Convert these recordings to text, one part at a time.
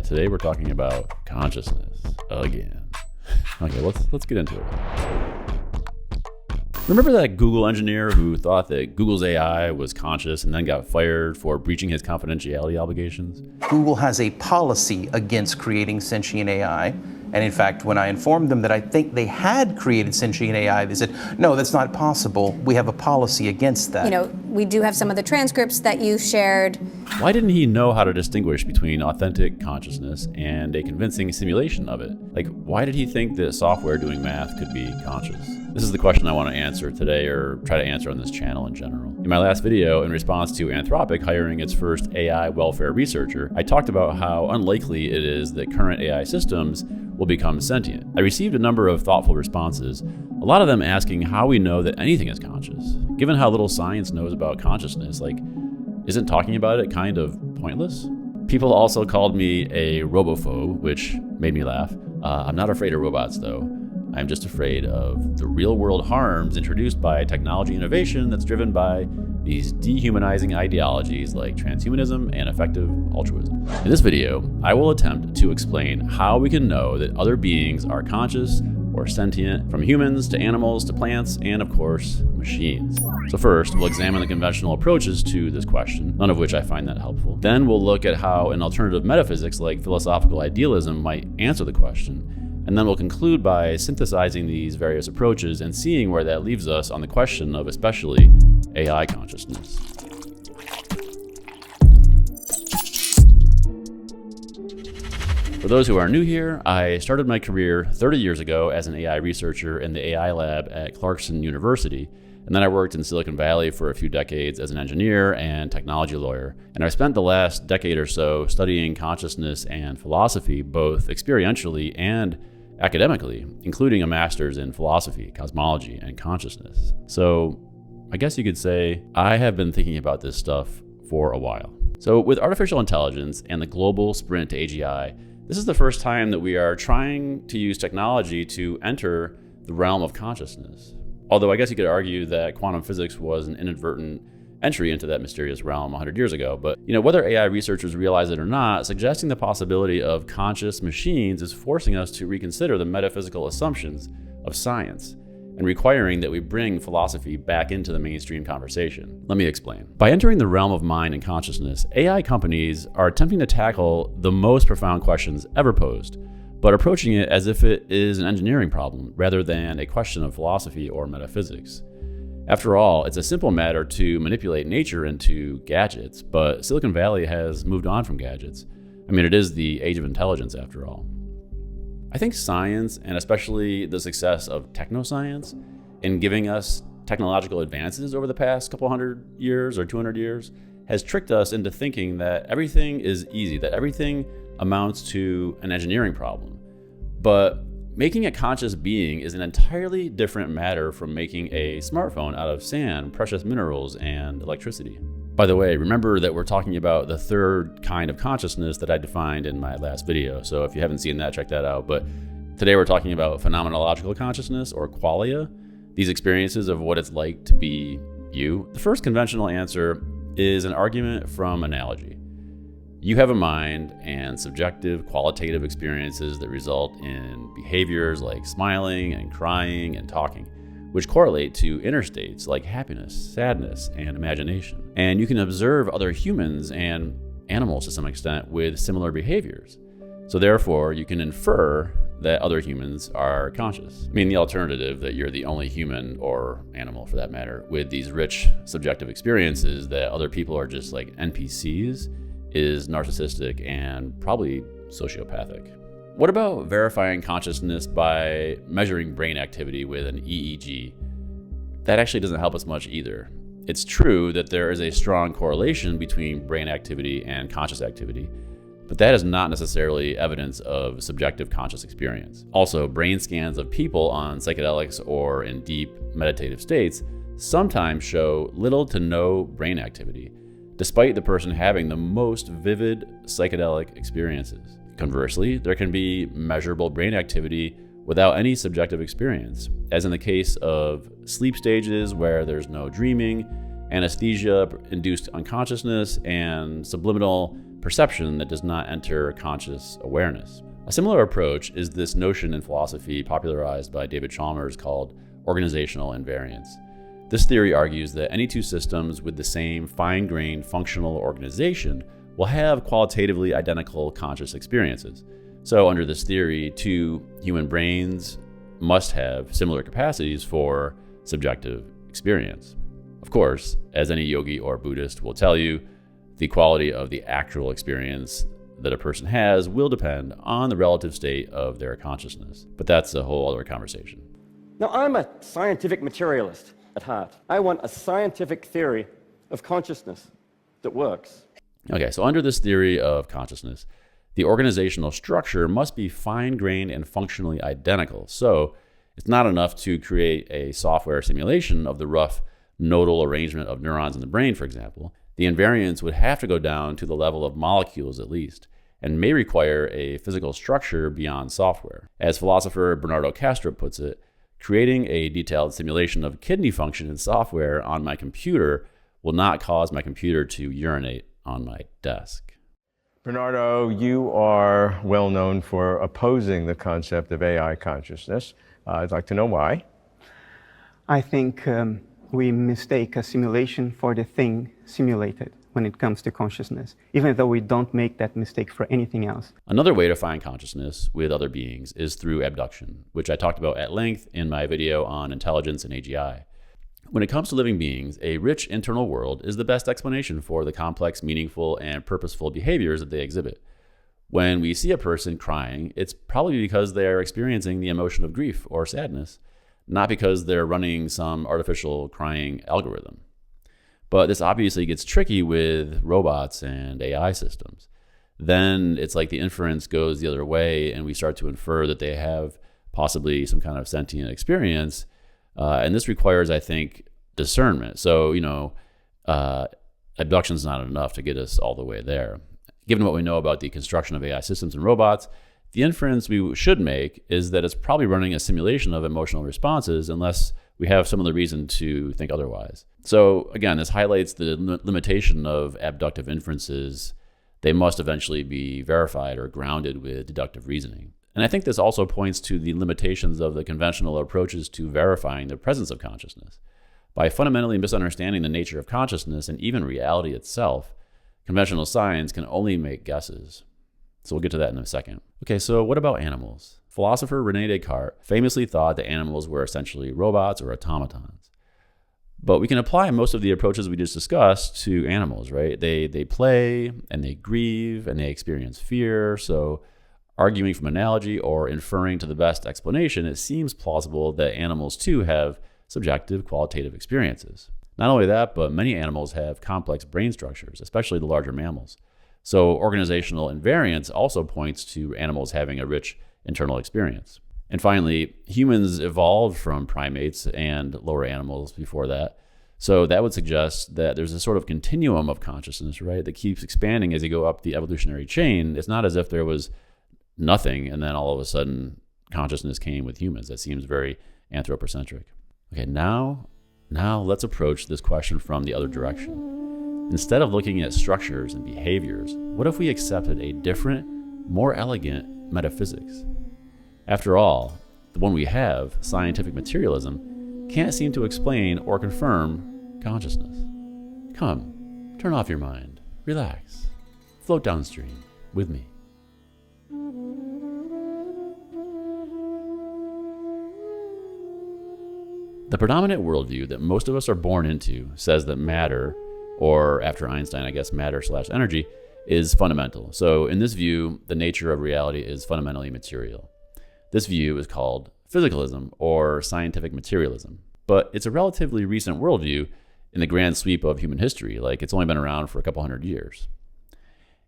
Yeah, today we're talking about consciousness again. Okay, let's get into it. Remember that Google engineer who thought that Google's AI was conscious and then got fired for breaching his confidentiality obligations? Google has a policy against creating sentient AI. And in fact, when I informed them that I think they had created sentient AI, they said, no, that's not possible. We have a policy against that. You know, we do have some of the transcripts that you shared. Why didn't he know how to distinguish between authentic consciousness and a convincing simulation of it? Like, why did he think that software doing math could be conscious? This is the question I want to answer today, or try to answer on this channel in general. In my last video, in response to Anthropic hiring its first AI welfare researcher, I talked about how unlikely it is that current AI systems will become sentient. I received a number of thoughtful responses, a lot of them asking how we know that anything is conscious. Given how little science knows about consciousness, isn't talking about it kind of pointless? People also called me a robophobe, which made me laugh. I'm not afraid of robots though. I'm just afraid of the real-world harms introduced by technology innovation that's driven by these dehumanizing ideologies like transhumanism and effective altruism. In this video, I will attempt to explain how we can know that other beings are conscious or sentient, from humans to animals to plants, and of course, machines. So first, we'll examine the conventional approaches to this question, none of which I find that helpful. Then we'll look at how an alternative metaphysics like philosophical idealism might answer the question. And then we'll conclude by synthesizing these various approaches and seeing where that leaves us on the question of especially AI consciousness. For those who are new here, I started my career 30 years ago as an AI researcher in the AI lab at Clarkson University. And then I worked in Silicon Valley for a few decades as an engineer and technology lawyer. And I spent the last decade or so studying consciousness and philosophy, both experientially and academically, including a master's in philosophy, cosmology, and consciousness. So I guess you could say I have been thinking about this stuff for a while. So with artificial intelligence and the global sprint to AGI, this is the first time that we are trying to use technology to enter the realm of consciousness. Although I guess you could argue that quantum physics was an inadvertent entry into that mysterious realm 100 years ago. But whether AI researchers realize it or not, suggesting the possibility of conscious machines is forcing us to reconsider the metaphysical assumptions of science and requiring that we bring philosophy back into the mainstream conversation. Let me explain. By entering the realm of mind and consciousness, AI companies are attempting to tackle the most profound questions ever posed, but approaching it as if it is an engineering problem rather than a question of philosophy or metaphysics. After all, it's a simple matter to manipulate nature into gadgets, but Silicon Valley has moved on from gadgets. It is the age of intelligence after all. I think science, and especially the success of technoscience in giving us technological advances over the past couple hundred years or 200 years, has tricked us into thinking that everything is easy, that everything amounts to an engineering problem. But making a conscious being is an entirely different matter from making a smartphone out of sand, precious minerals, and electricity. By the way, remember that we're talking about the third kind of consciousness that I defined in my last video. So if you haven't seen that, check that out. But today we're talking about phenomenological consciousness, or qualia, these experiences of what it's like to be you. The first conventional answer is an argument from analogy. You have a mind and subjective, qualitative experiences that result in behaviors like smiling and crying and talking, which correlate to inner states like happiness, sadness, and imagination. And you can observe other humans and animals to some extent with similar behaviors. So therefore, you can infer that other humans are conscious. The alternative, that you're the only human, or animal for that matter, with these rich subjective experiences that other people are just like NPCs, is narcissistic and probably sociopathic. What about verifying consciousness by measuring brain activity with an EEG? That actually doesn't help us much either. It's true that there is a strong correlation between brain activity and conscious activity, but that is not necessarily evidence of subjective conscious experience. Also, brain scans of people on psychedelics or in deep meditative states sometimes show little to no brain activity, despite the person having the most vivid psychedelic experiences. Conversely, there can be measurable brain activity without any subjective experience, as in the case of sleep stages where there's no dreaming, anesthesia-induced unconsciousness, and subliminal perception that does not enter conscious awareness. A similar approach is this notion in philosophy popularized by David Chalmers called organizational invariance. This theory argues that any two systems with the same fine-grained functional organization will have qualitatively identical conscious experiences. So under this theory, two human brains must have similar capacities for subjective experience. Of course, as any yogi or Buddhist will tell you, the quality of the actual experience that a person has will depend on the relative state of their consciousness. But that's a whole other conversation. Now, I'm a scientific materialist at heart. I want a scientific theory of consciousness that works. Okay, so under this theory of consciousness, the organizational structure must be fine-grained and functionally identical. So it's not enough to create a software simulation of the rough nodal arrangement of neurons in the brain, for example. The invariance would have to go down to the level of molecules at least, and may require a physical structure beyond software. As philosopher Bernardo Kastrup puts it, creating a detailed simulation of kidney function in software on my computer will not cause my computer to urinate on my desk. Bernardo, you are well known for opposing the concept of AI consciousness. I'd like to know why. I think we mistake a simulation for the thing simulated when it comes to consciousness, even though we don't make that mistake for anything else. Another way to find consciousness with other beings is through abduction, which I talked about at length in my video on intelligence and AGI. When it comes to living beings, a rich internal world is the best explanation for the complex, meaningful, and purposeful behaviors that they exhibit. When we see a person crying, it's probably because they are experiencing the emotion of grief or sadness, not because they're running some artificial crying algorithm. But this obviously gets tricky with robots and AI systems. Then it's like the inference goes the other way, and we start to infer that they have possibly some kind of sentient experience. And this requires, I think, discernment. So, abduction is not enough to get us all the way there. Given what we know about the construction of AI systems and robots, the inference we should make is that it's probably running a simulation of emotional responses unless we have some other reason to think otherwise. So again, this highlights the limitation of abductive inferences. They must eventually be verified or grounded with deductive reasoning. And I think this also points to the limitations of the conventional approaches to verifying the presence of consciousness. By fundamentally misunderstanding the nature of consciousness and even reality itself, conventional science can only make guesses. So we'll get to that in a second. Okay, so what about animals? Philosopher René Descartes famously thought that animals were essentially robots or automatons. But we can apply most of the approaches we just discussed to animals, right? They play and they grieve and they experience fear. So arguing from analogy or inferring to the best explanation, it seems plausible that animals too have subjective qualitative experiences. Not only that, but many animals have complex brain structures, especially the larger mammals. So organizational invariance also points to animals having a rich internal experience. And finally, humans evolved from primates and lower animals before that. So that would suggest that there's a sort of continuum of consciousness, right, that keeps expanding as you go up the evolutionary chain. It's not as if there was nothing and then all of a sudden consciousness came with humans. That seems very anthropocentric. Okay, now let's approach this question from the other direction. Instead of looking at structures and behaviors, what if we accepted a different, more elegant metaphysics? After all, the one we have, scientific materialism, can't seem to explain or confirm consciousness. Come, turn off your mind, relax, float downstream with me. The predominant worldview that most of us are born into says that matter, or after Einstein, I guess matter/energy, is fundamental. So in this view, the nature of reality is fundamentally material. This view is called physicalism or scientific materialism, but it's a relatively recent worldview in the grand sweep of human history, like it's only been around for a couple hundred years.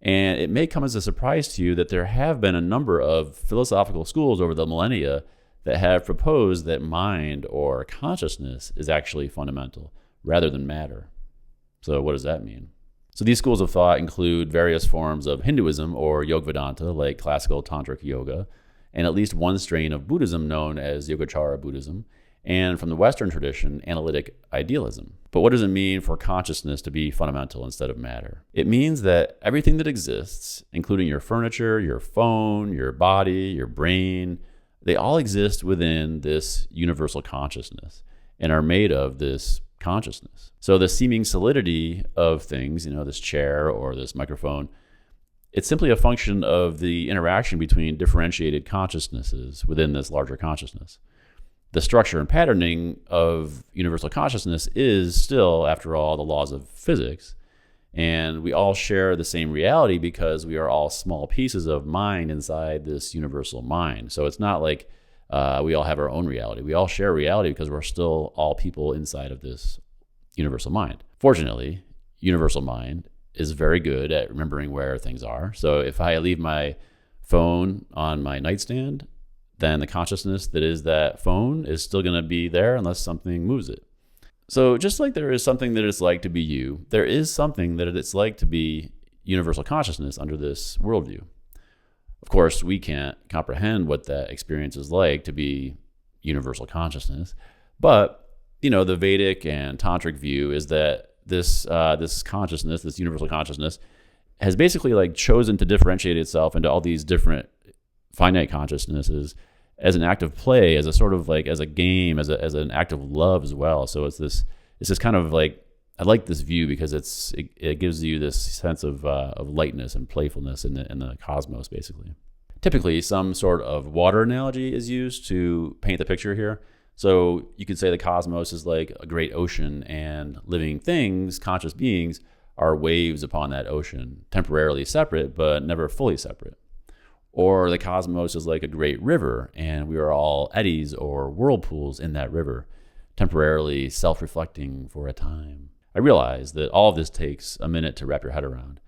And it may come as a surprise to you that there have been a number of philosophical schools over the millennia that have proposed that mind or consciousness is actually fundamental rather than matter. So what does that mean? So these schools of thought include various forms of Hinduism or Yoga Vedanta, like classical tantric yoga, and at least one strain of Buddhism known as Yogacara Buddhism, and from the Western tradition, analytic idealism. But what does it mean for consciousness to be fundamental instead of matter? It means that everything that exists, including your furniture, your phone, your body, your brain, they all exist within this universal consciousness and are made of this consciousness. So the seeming solidity of things, this chair or this microphone, it's simply a function of the interaction between differentiated consciousnesses within this larger consciousness. The structure and patterning of universal consciousness is still, after all, the laws of physics. And we all share the same reality because we are all small pieces of mind inside this universal mind. So it's not like we all have our own reality. We all share reality because we're still all people inside of this universal mind. Fortunately, universal mind is very good at remembering where things are. So if I leave my phone on my nightstand, then the consciousness that is that phone is still going to be there unless something moves it. So just like there is something that it's like to be you, there is something that it's like to be universal consciousness under this worldview. Of course, we can't comprehend what that experience is like to be universal consciousness, but the Vedic and Tantric view is that this consciousness, this universal consciousness, has basically chosen to differentiate itself into all these different finite consciousnesses as an act of play, as a sort of as a game, as an act of love as well. So it's this kind of I like this view because it gives you this sense of lightness and playfulness in the cosmos, basically. Typically, some sort of water analogy is used to paint the picture here. So you could say the cosmos is like a great ocean, and living things, conscious beings, are waves upon that ocean, temporarily separate, but never fully separate. Or the cosmos is like a great river, and we are all eddies or whirlpools in that river, temporarily self-reflecting for a time. I realize that all of this takes a minute to wrap your head around.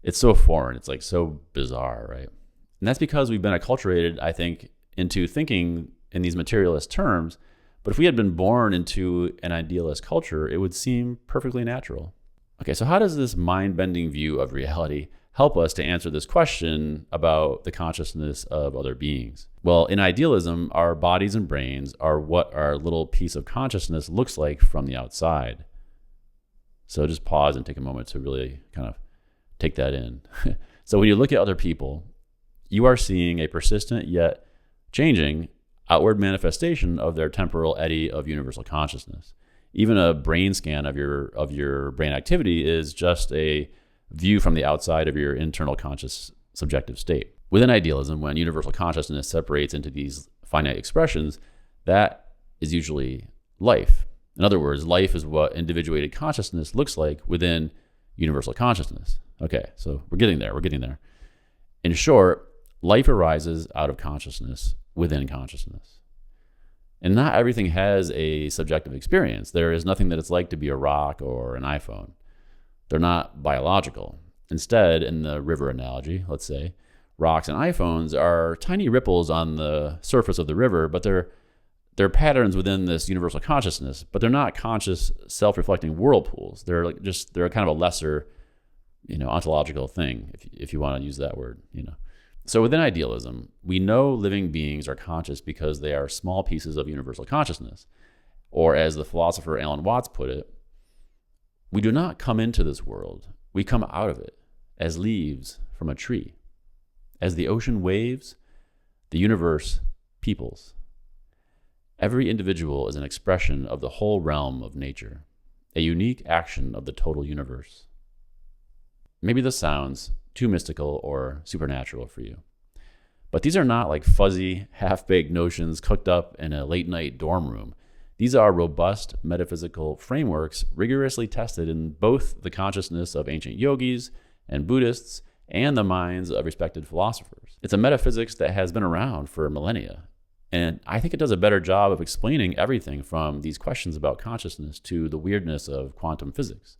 It's so foreign, it's so bizarre, right? And that's because we've been acculturated, I think, into thinking in these materialist terms, but if we had been born into an idealist culture, it would seem perfectly natural. Okay, so how does this mind-bending view of reality help us to answer this question about the consciousness of other beings? Well, in idealism, our bodies and brains are what our little piece of consciousness looks like from the outside. So just pause and take a moment to really kind of take that in. So when you look at other people, you are seeing a persistent yet changing outward manifestation of their temporal eddy of universal consciousness. Even a brain scan of your brain activity is just a view from the outside of your internal conscious subjective state. Within idealism, when universal consciousness separates into these finite expressions, that is usually life. In other words, life is what individuated consciousness looks like within universal consciousness. Okay, so we're getting there. In short, life arises out of consciousness within consciousness. And not everything has a subjective experience. There is nothing that it's like to be a rock or an iPhone. They're not biological. Instead, in the river analogy, let's say, rocks and iPhones are tiny ripples on the surface of the river, but they're patterns within this universal consciousness, but they're not conscious, self-reflecting whirlpools. They're kind of a lesser, ontological thing, if you want to use that word, So within idealism, we know living beings are conscious because they are small pieces of universal consciousness. Or as the philosopher Alan Watts put it, we do not come into this world, we come out of it as leaves from a tree. As the ocean waves, the universe peoples. Every individual is an expression of the whole realm of nature, a unique action of the total universe. Maybe this sounds too mystical or supernatural for you, but these are not like fuzzy, half-baked notions cooked up in a late-night dorm room. These are robust metaphysical frameworks rigorously tested in both the consciousness of ancient yogis and Buddhists and the minds of respected philosophers. It's a metaphysics that has been around for millennia, and I think it does a better job of explaining everything from these questions about consciousness to the weirdness of quantum physics,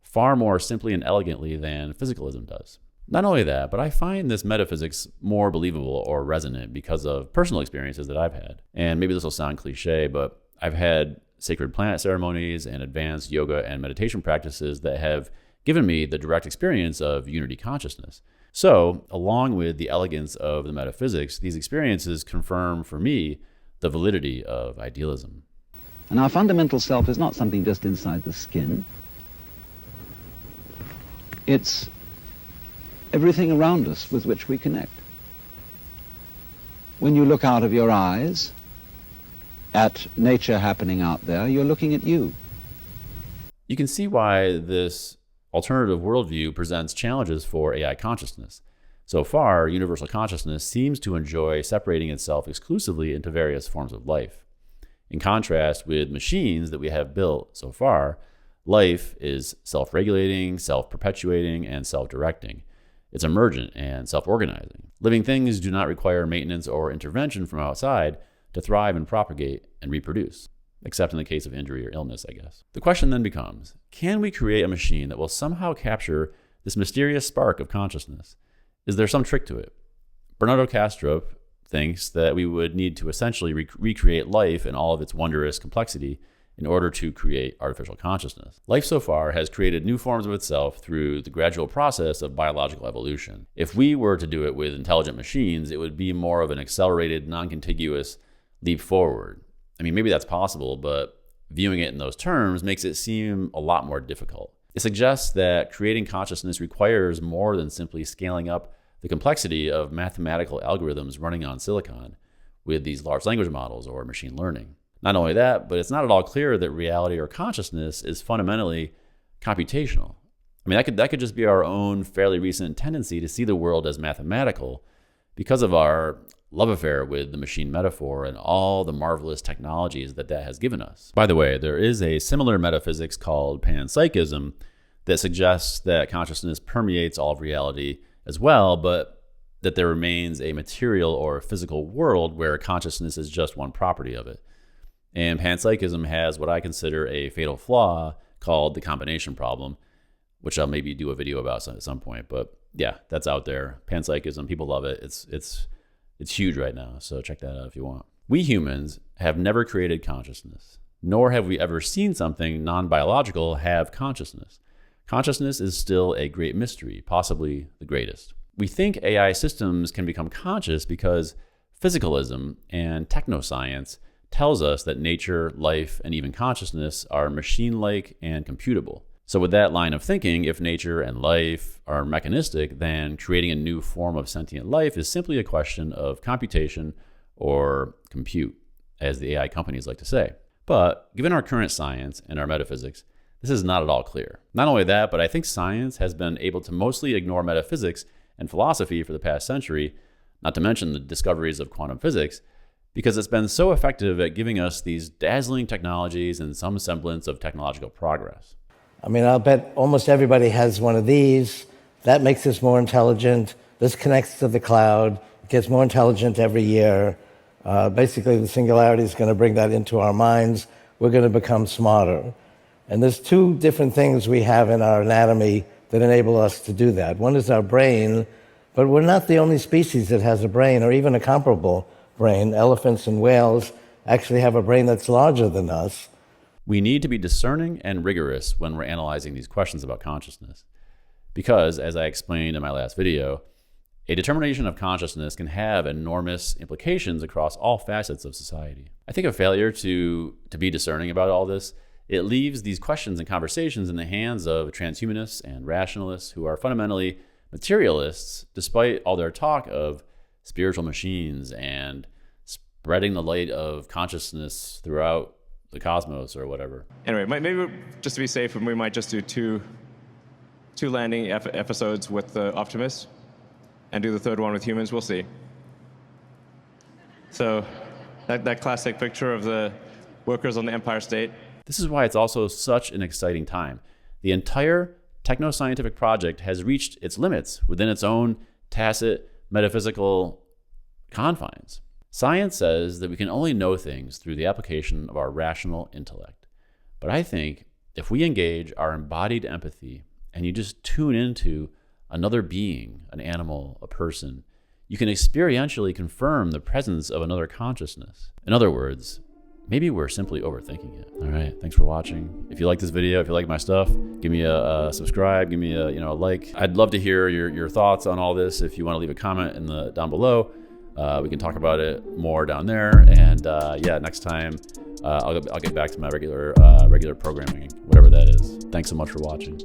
far more simply and elegantly than physicalism does. Not only that, but I find this metaphysics more believable or resonant because of personal experiences that I've had. And maybe this will sound cliche, but I've had sacred planet ceremonies and advanced yoga and meditation practices that have given me the direct experience of unity consciousness. So, along with the elegance of the metaphysics, these experiences confirm for me the validity of idealism. And our fundamental self is not something just inside the skin. It's everything around us with which we connect. When you look out of your eyes at nature happening out there, you're looking at you. You can see why this alternative worldview presents challenges for AI consciousness. So far, universal consciousness seems to enjoy separating itself exclusively into various forms of life. In contrast with machines that we have built so far, life is self-regulating, self-perpetuating, and self-directing. It's emergent and self-organizing. Living things do not require maintenance or intervention from outside to thrive and propagate and reproduce, except in the case of injury or illness, I guess. The question then becomes, can we create a machine that will somehow capture this mysterious spark of consciousness? Is there some trick to it? Bernardo Kastrup thinks that we would need to essentially recreate life in all of its wondrous complexity in order to create artificial consciousness. Life so far has created new forms of itself through the gradual process of biological evolution. If we were to do it with intelligent machines, it would be more of an accelerated, non-contiguous leap forward. I mean, maybe that's possible, but viewing it in those terms makes it seem a lot more difficult. It suggests that creating consciousness requires more than simply scaling up the complexity of mathematical algorithms running on silicon with these large language models or machine learning. Not only that, but it's not at all clear that reality or consciousness is fundamentally computational. I mean, that could just be our own fairly recent tendency to see the world as mathematical because of our love affair with the machine metaphor and all the marvelous technologies that has given us. By the way, there is a similar metaphysics called Panpsychism that suggests that consciousness permeates all of reality as well, but that there remains a material or physical world where consciousness is just one property of it. And Panpsychism has what I consider a fatal flaw called the combination problem, which I'll maybe do a video about at some point. But yeah, that's out there. Panpsychism, people love it. It's huge right now, so check that out if you want. We humans have never created consciousness, nor have we ever seen something non-biological have consciousness. Consciousness is still a great mystery, possibly the greatest. We think AI systems can become conscious because physicalism and technoscience tells us that nature, life, and even consciousness are machine-like and computable. So with that line of thinking, if nature and life are mechanistic, then creating a new form of sentient life is simply a question of computation or compute, as the AI companies like to say. But given our current science and our metaphysics, this is not at all clear. Not only that, but I think science has been able to mostly ignore metaphysics and philosophy for the past century, not to mention the discoveries of quantum physics, because it's been so effective at giving us these dazzling technologies and some semblance of technological progress. I mean, I'll bet almost everybody has one of these. That makes us more intelligent. This connects to the cloud. It gets more intelligent every year. Basically, the singularity is going to bring that into our minds. We're going to become smarter. And there's two different things we have in our anatomy that enable us to do that. One is our brain, but we're not the only species that has a brain or even a comparable brain. Elephants and whales actually have a brain that's larger than us. We need to be discerning and rigorous when we're analyzing these questions about consciousness. Because, as I explained in my last video, a determination of consciousness can have enormous implications across all facets of society. I think a failure to be discerning about all this, it leaves these questions and conversations in the hands of transhumanists and rationalists who are fundamentally materialists, despite all their talk of spiritual machines and spreading the light of consciousness throughout the cosmos or whatever. Anyway, maybe just to be safe, we might just do two landing episodes with the Optimus and do the third one with humans. We'll see. So that classic picture of the workers on the Empire State. This is why it's also such an exciting time. The entire techno-scientific project has reached its limits within its own tacit metaphysical confines. Science says that we can only know things through the application of our rational intellect. But I think if we engage our embodied empathy and you just tune into another being, an animal, a person, you can experientially confirm the presence of another consciousness. In other words, maybe we're simply overthinking it. All right, thanks for watching. If you like this video, if you like my stuff, give me a subscribe, give me a like. I'd love to hear your thoughts on all this. If you want to leave a comment down below, we can talk about it more down there. And yeah, next time I'll get back to my regular programming, whatever that is. Thanks so much for watching.